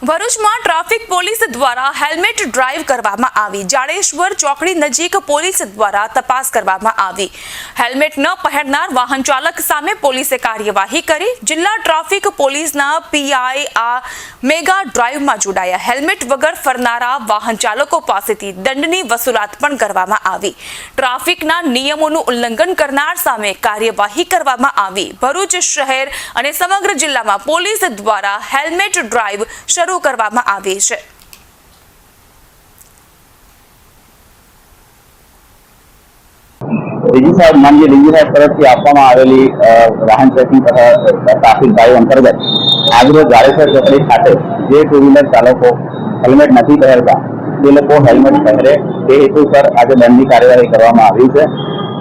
ભરૂચમાં traffic police દ્વારા helmet drive કરવામાં આવી। જાડેશ્વર ચોકડી નજીક પોલીસ દ્વારા તપાસ કરવામાં આવી। હેલ્મેટ ન પહેરનાર વાહન ચાલક સામે પોલીસે કાર્યવાહી કરી। જિલ્લા ટ્રાફિક પોલીસના પીઆઈ આ મેગા ડ્રાઈવમાં જોડાયા। હેલ્મેટ વગર ફરનારા વાહન ચાલકો પાસેથી દંડની વસૂલાત પણ કરવામાં આવી। ટ્રાફિકના નિયમોનું ઉલ્લંઘન કરનાર સામે કાર્યવાહી કરવામાં આવી। ભરૂચ શહેર અને સમગ્ર જિલ્લામાં પોલીસ દ્વારા હેલ્મેટ ડ્રાઈવ શરૂ કરવામાં આવી છે। डीजी साहब माननीय डीजी साहब तरफ से आपવામાં આવેલી વાહન ચેકિંગ ટ્રાફિક ડ્રાઈવ અંતર્ગત આજરોજ જાડેશ્વર ચોકડી ખાતે જે ટુ વ્હીલર ચાલકો હેલ્મેટ નથી પહેરતા તે લોકો હેલ્મેટ પહેરે તે હેતુસર આજે દંડની કાર્યવાહી કરવામાં આવી છે।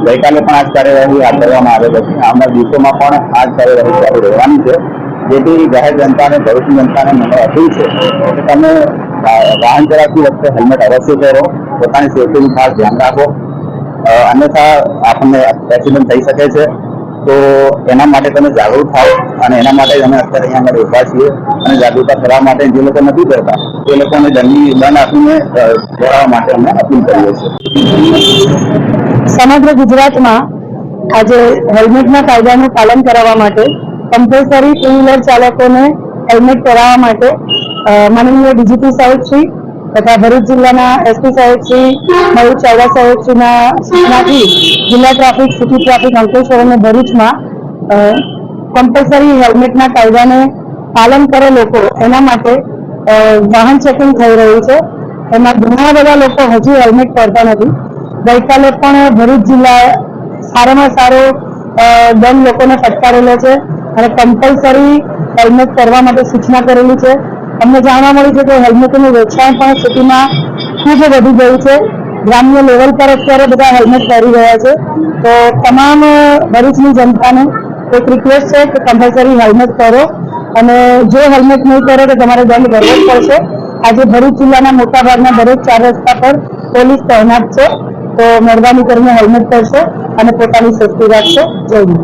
ગઈકાલે પણ આ જ કાર્યવાહી હાથ ધરવામાં આવેલ હતી। આવનાર દિવસોમાં પણ આ જ કાર્યવાહી ચાલુ રહેવાની છે। જેથી જાહેર જનતાને ભરૂચની જનતાને મને અપીલ છે કે તમે વાહન ચલાવતી વખતે હેલ્મેટ અવશ્ય પહેરો, પોતાની સેફટીનું ખાસ ધ્યાન રાખો, अन्यथा आपने एक्सीडेंट થઈ શકે છે। તો એના માટે તમે જાગૃત થાઓ અને એના માટે અમે અત્યારે અહીંયા આગળ ઉભા છીએ અને જાગૃતતા કરવા માટે જે લોકો નથી કરતા તે લોકોને દંડ આપીને જોડાવા માટે અમે અપીલ કરીએ છીએ। સમગ્ર ગુજરાતમાં આજે હેલ્મેટના કાયદાનું પાલન કરાવવા માટે કમ્પલસરી ટુ વ્હીલર ચાલકોને હેલ્મેટ પહેરાવવા માટે માનનીય ડીજીપી સાહેબ શ્રી तथा भरूच जिल्लाना एसपी साहेब श्री मयूर चावड़ा साहेब श्रीना सूचनाथी जिला ट्राफिक सिटी ट्राफिक अंकलेश्वर और भरूच में कम्पलसरी हेल्मेटना कायदाने पालन करे लोको एना माटे वाहन चेकिंग थई रह्युं छे। एमां घणा बधा लोको हजी हेल्मेट पहेरता नथी। गईकाले पण भरूच जिल्ला सारामां सारो दंड लोकोने फटकारेलो छे अने कम्पलसरी हेल्मेट पहेरवा माटे सूचना करेली छे। अમને જાણવા મળ્યું છે કે હેલ્મેટનું વેચાણ પણ સિટીમાં ખૂબ વધી ગયું છે। ગ્રામ્ય લેવલ પર અત્યારે બધા હેલ્મેટ પહેરી રહ્યા છે। તો તમામ ભરૂચની જનતાને એક રિક્વેસ્ટ છે કે કમ્પલસરી હેલ્મેટ પહેરો અને જો હેલ્મેટ નહીં પહેરો તો તમારે દંડ ભરવો જ પડશે। આજે ભરૂચ જિલ્લાના મોટાભાગના દરેક 4 રસ્તા પર પોલીસ તૈનાત છે। તો મહેરબાની કરીને હેલ્મેટ પહેરશો અને પોતાની સેફટી રાખશો। જય હિન્દ।